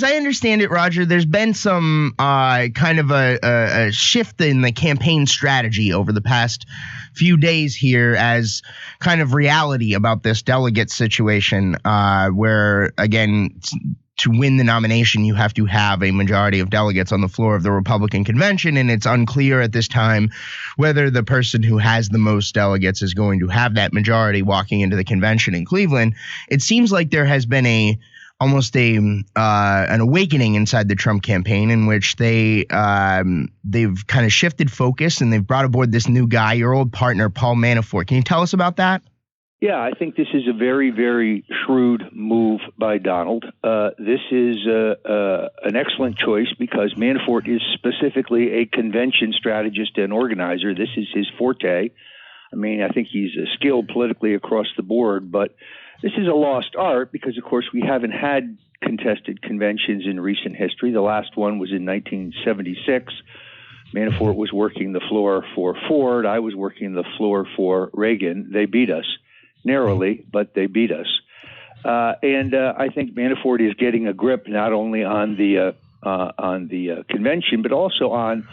as I understand it, Roger, there's been some kind of a shift in the campaign strategy over the past few days here as kind of reality about this delegate situation, where, again, to win the nomination, you have to have a majority of delegates on the floor of the Republican convention, and it's unclear at this time whether the person who has the most delegates is going to have that majority walking into the convention in Cleveland. It seems like there has been almost an awakening inside the Trump campaign in which they've kind of shifted focus and they've brought aboard this new guy, your old partner, Paul Manafort. Can you tell us about that? Yeah, I think this is a very, very shrewd move by Donald. This is an excellent choice because Manafort is specifically a convention strategist and organizer. This is his forte. I mean, I think he's skilled politically across the board, but this is a lost art because, of course, we haven't had contested conventions in recent history. The last one was in 1976. Manafort was working the floor for Ford. I was working the floor for Reagan. They beat us. Narrowly, but they beat us. And I think Manafort is getting a grip not only on the convention, but also on,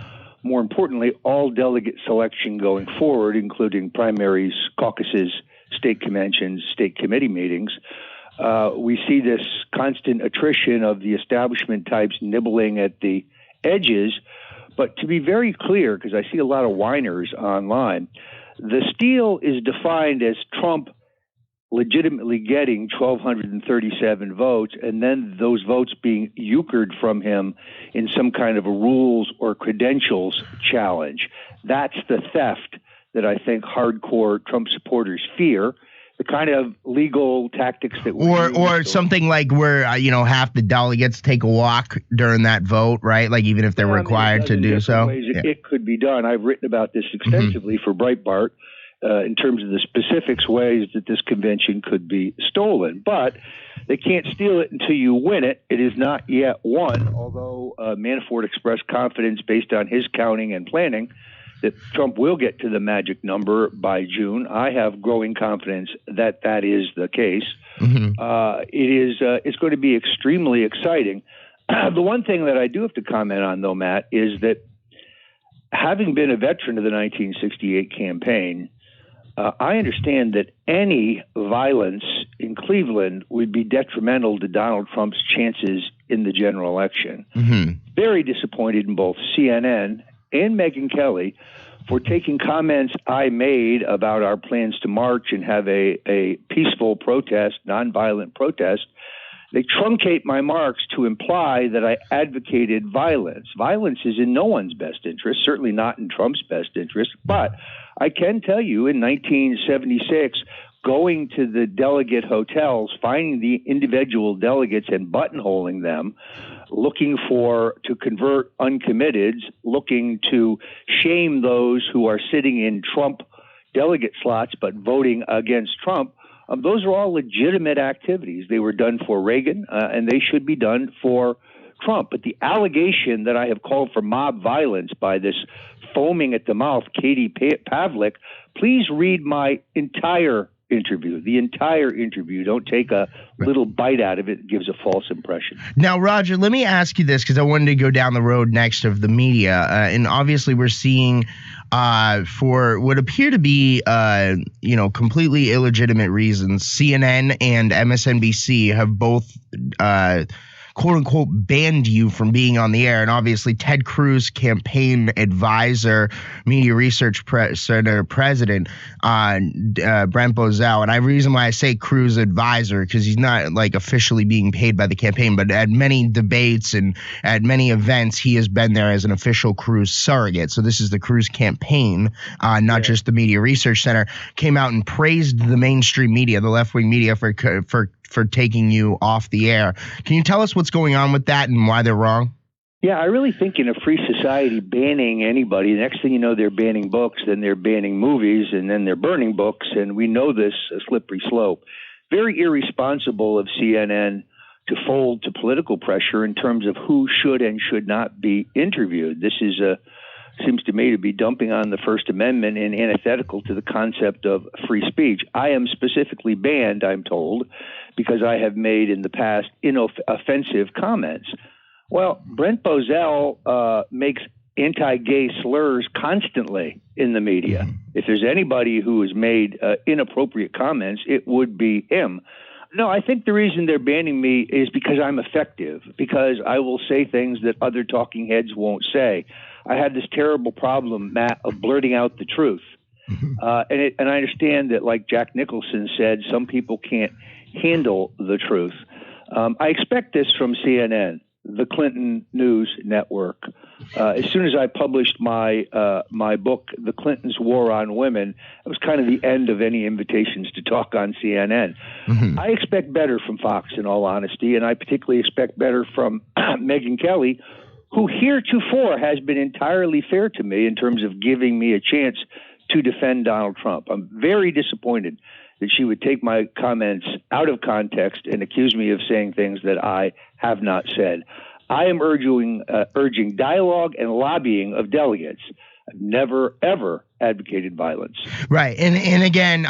more importantly, all delegate selection going forward, including primaries, caucuses, state conventions, state committee meetings. We see this constant attrition of the establishment types nibbling at the edges. But to be very clear, because I see a lot of whiners online, the steal is defined as Trump legitimately getting 1,237 votes, and then those votes being euchred from him in some kind of a rules or credentials challenge. That's the theft that I think hardcore Trump supporters fear. The kind of legal tactics that or something like where half the delegates take a walk during that vote, right? Like even if they're required to do so. It could be done. I've written about this extensively for Breitbart. In terms of the specifics ways that this convention could be stolen. But they can't steal it until you win it. It is not yet won, although Manafort expressed confidence based on his counting and planning that Trump will get to the magic number by June. I have growing confidence that that is the case. It's going to be extremely exciting. The one thing that I do have to comment on, though, Matt, is that having been a veteran of the 1968 campaign, I understand that any violence in Cleveland would be detrimental to Donald Trump's chances in the general election. Very disappointed in both CNN and Megyn Kelly for taking comments I made about our plans to march and have a peaceful protest, nonviolent protest. They truncate my marks to imply that I advocated violence. Violence is in no one's best interest, certainly not in Trump's best interest. But I can tell you in 1976, going to the delegate hotels, finding the individual delegates and buttonholing them, looking to convert uncommitteds, looking to shame those who are sitting in Trump delegate slots but voting against Trump. Those are all legitimate activities. They were done for Reagan, and they should be done for Trump. But the allegation that I have called for mob violence by this foaming at the mouth Katie Pavlik, please read my entire interview. The entire interview. Don't take a little bite out of it. It gives a false impression. Now, Roger, let me ask you this because I wanted to go down the road next of the media. And obviously we're seeing for what appear to be, completely illegitimate reasons, CNN and MSNBC have both quote unquote banned you from being on the air. And obviously Ted Cruz, campaign advisor, media research center president, Brent Bozell. And the reason why I say Cruz advisor, because he's not like officially being paid by the campaign, but at many debates and at many events, he has been there as an official Cruz surrogate. So this is the Cruz campaign, not just the media research center, came out and praised the mainstream media, the left-wing media for taking you off the air. Can you tell us what's going on with that and why they're wrong? Yeah, I really think in a free society, banning anybody, the next thing you know, they're banning books, then they're banning movies, and then they're burning books, and we know this, a slippery slope. Very irresponsible of CNN to fold to political pressure in terms of who should and should not be interviewed. This is a seems to me to be dumping on the First Amendment and antithetical to the concept of free speech. I am specifically banned, I'm told, because I have made in the past offensive comments. Well, Brent Bozell makes anti-gay slurs constantly in the media. If there's anybody who has made inappropriate comments, it would be him. No, I think the reason they're banning me is because I'm effective, because I will say things that other talking heads won't say. I had this terrible problem, Matt, of blurting out the truth. And I understand that, like Jack Nicholson said, some people can't handle the truth. I expect this from CNN, the Clinton News Network. As soon as I published my book, The Clintons' War on Women, it was kind of the end of any invitations to talk on CNN. I expect better from Fox, in all honesty, and I particularly expect better from Megyn Kelly, who heretofore has been entirely fair to me in terms of giving me a chance to defend Donald Trump. I'm very disappointed that she would take my comments out of context and accuse me of saying things that I have not said. I am urging dialogue and lobbying of delegates. I've never, ever advocated violence. Right. And again,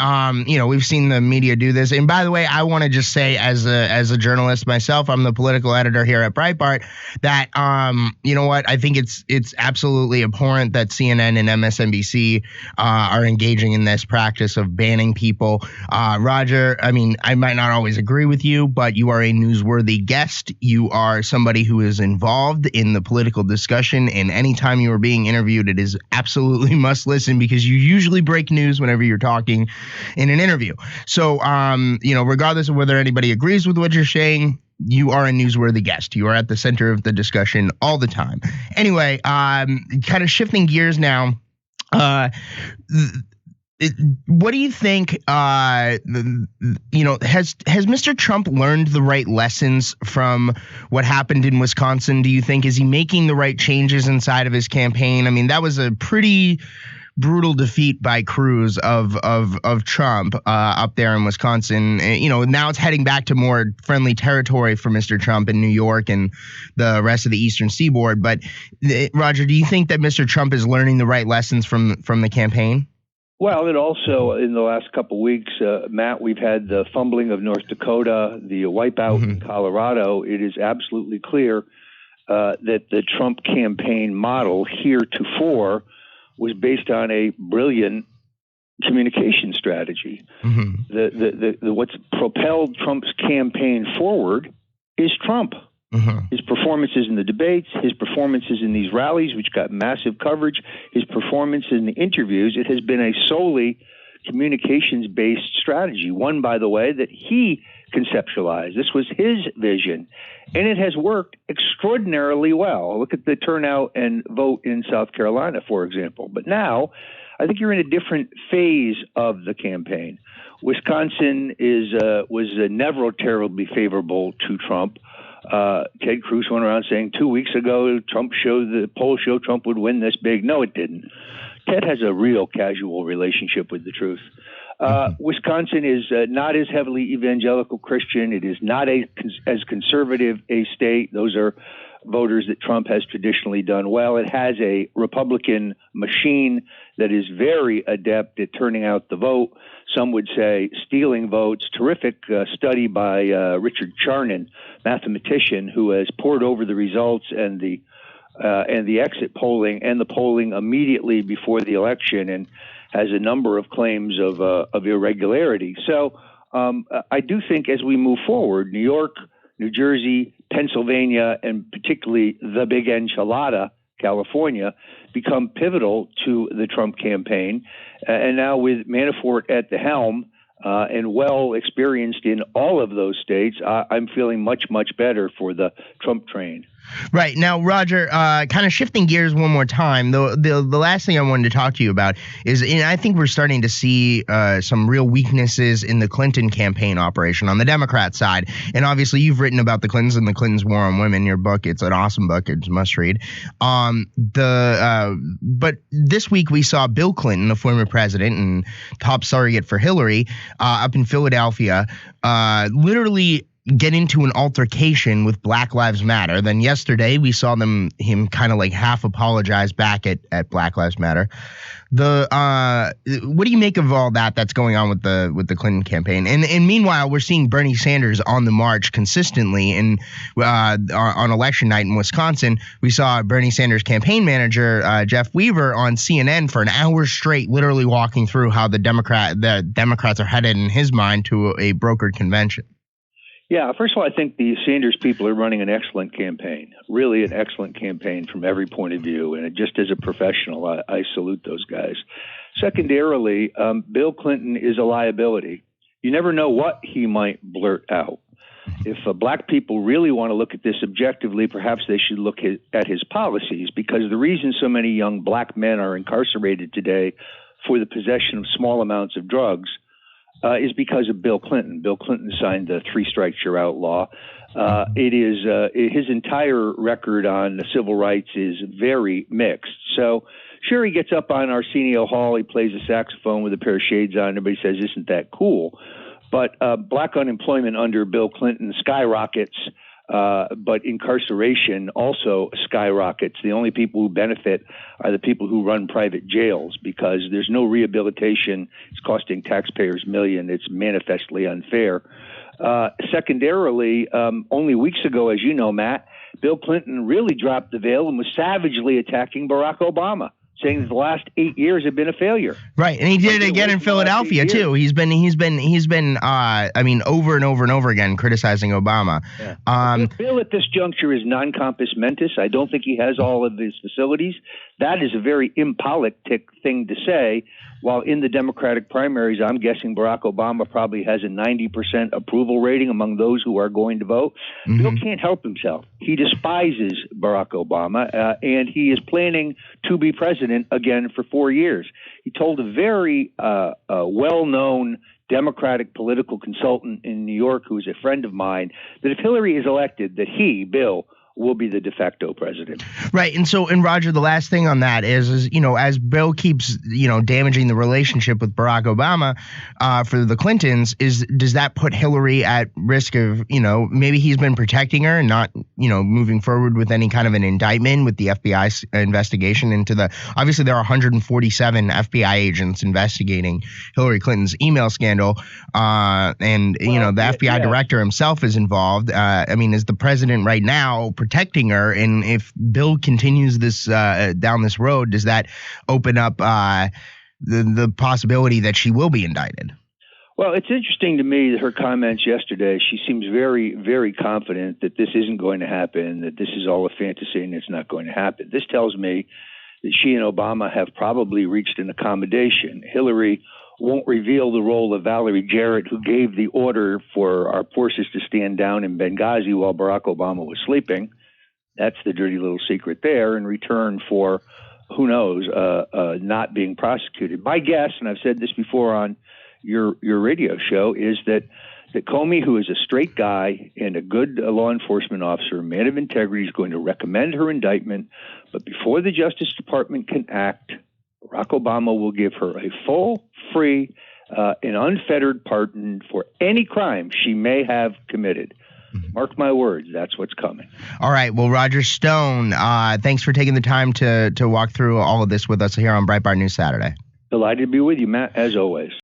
we've seen the media do this. And by the way, I want to just say as a journalist myself, I'm the political editor here at Breitbart, that, you know what, I think it's absolutely abhorrent that CNN and MSNBC are engaging in this practice of banning people. Roger, I mean, I might not always agree with you, but you are a newsworthy guest. You are somebody who is involved in the political discussion. And anytime you are being interviewed, it is absolutely must listen, because you usually break news whenever you're talking in an interview. So, regardless of whether anybody agrees with what you're saying, you are a newsworthy guest. You are at the center of the discussion all the time. Anyway, kind of shifting gears now. What do you think, has Mr. Trump learned the right lessons from what happened in Wisconsin? Do you think, is he making the right changes inside of his campaign? I mean, that was a pretty brutal defeat by Cruz of Trump up there in Wisconsin. Now it's heading back to more friendly territory for Mr. Trump in New York and the rest of the Eastern Seaboard. But Roger, do you think that Mr. Trump is learning the right lessons from the campaign? Well, and also in the last couple of weeks, Matt, we've had the fumbling of North Dakota, the wipeout in Colorado. It is absolutely clear that the Trump campaign model heretofore was based on a brilliant communication strategy. The what's propelled Trump's campaign forward is Trump. His performances in the debates, his performances in these rallies, which got massive coverage, his performance in the interviews. It has been a solely communications-based strategy, one, by the way, that he conceptualized. This was his vision, and it has worked extraordinarily well. Look at the turnout and vote in South Carolina, for example. But now, I think you're in a different phase of the campaign. Wisconsin was never terribly favorable to Trump. Ted Cruz went around saying 2 weeks ago, the polls show Trump would win this big. No, it didn't. Ted has a real casual relationship with the truth. Wisconsin is not as heavily evangelical Christian. It is not as conservative a state. Those are voters that Trump has traditionally done well. It has a Republican machine that is very adept at turning out the vote. Some would say stealing votes. Terrific study by Richard Charnin, mathematician, who has pored over the results and the exit polling and the polling immediately before the election, and has a number of claims of irregularity. So I do think as we move forward, New York, New Jersey, Pennsylvania, and particularly the big enchilada, California, become pivotal to the Trump campaign. And now with Manafort at the helm and well experienced in all of those states, I'm feeling much, much better for the Trump train. Right. Now, Roger, kind of shifting gears one more time, the last thing I wanted to talk to you about is, and I think we're starting to see some real weaknesses in the Clinton campaign operation on the Democrat side. And obviously, you've written about the Clintons and the Clintons' War on Women in your book. It's an awesome book. It's a must read. But this week we saw Bill Clinton, the former president and top surrogate for Hillary, up in Philadelphia, literally get into an altercation with Black Lives Matter. Then yesterday we saw him kind of like half apologize back at Black Lives Matter. What do you make of all that's going on with the Clinton campaign? And meanwhile, we're seeing Bernie Sanders on the march consistently. And on election night in Wisconsin, we saw Bernie Sanders campaign manager Jeff Weaver on CNN for an hour straight, literally walking through how the Democrats are headed in his mind to a brokered convention. Yeah, first of all, I think the Sanders people are running an excellent campaign, really an excellent campaign from every point of view. And just as a professional, I salute those guys. Secondarily, Bill Clinton is a liability. You never know what he might blurt out. If black people really want to look at this objectively, perhaps they should look at his policies, because the reason so many young black men are incarcerated today for the possession of small amounts of drugs is because of Bill Clinton. Bill Clinton signed the Three Strikes You're Out law. It is his entire record on civil rights is very mixed. So sure, he gets up on Arsenio Hall, he plays a saxophone with a pair of shades on, everybody says, isn't that cool? But black unemployment under Bill Clinton skyrockets, but incarceration also skyrockets. The only people who benefit are the people who run private jails, because there's no rehabilitation. It's costing taxpayers millions. It's manifestly unfair. Secondarily, only weeks ago, as you know, Matt, Bill Clinton really dropped the veil and was savagely attacking Barack Obama, saying that the last 8 years have been a failure. Right, and he did it again in Philadelphia too. He's been I mean, over and over and over again criticizing Obama. Yeah. Bill at this juncture is non compos mentis. I don't think he has all of his facilities. That is a very impolitic thing to say. While in the Democratic primaries, I'm guessing Barack Obama probably has a 90% approval rating among those who are going to vote. Mm-hmm. Bill can't help himself. He despises Barack Obama, and he is planning to be president again for 4 years. He told a very well-known Democratic political consultant in New York, who is a friend of mine, that if Hillary is elected, that he, Bill, will be the de facto president. Right. And Roger, the last thing on that is, as Bill keeps, damaging the relationship with Barack Obama for the Clintons, does that put Hillary at risk of, maybe he's been protecting her and not, moving forward with any kind of an indictment with the FBI investigation into obviously there are 147 FBI agents investigating Hillary Clinton's email scandal. The FBI director himself is involved. Is the president right now protecting her? And if Bill continues this down this road, does that open up the possibility that she will be indicted? Well, it's interesting to me that her comments yesterday, she seems very, very confident that this isn't going to happen, that this is all a fantasy and it's not going to happen. This tells me that she and Obama have probably reached an accommodation. Hillary won't reveal the role of Valerie Jarrett, who gave the order for our forces to stand down in Benghazi while Barack Obama was sleeping. That's the dirty little secret there, in return for, who knows, not being prosecuted. My guess, and I've said this before on your radio show, is that Comey, who is a straight guy and a good law enforcement officer, a man of integrity, is going to recommend her indictment. But before the Justice Department can act, Barack Obama will give her a full, free, and unfettered pardon for any crime she may have committed. Mark my words, that's what's coming. All right. Well, Roger Stone, thanks for taking the time to walk through all of this with us here on Breitbart News Saturday. Delighted to be with you, Matt, as always.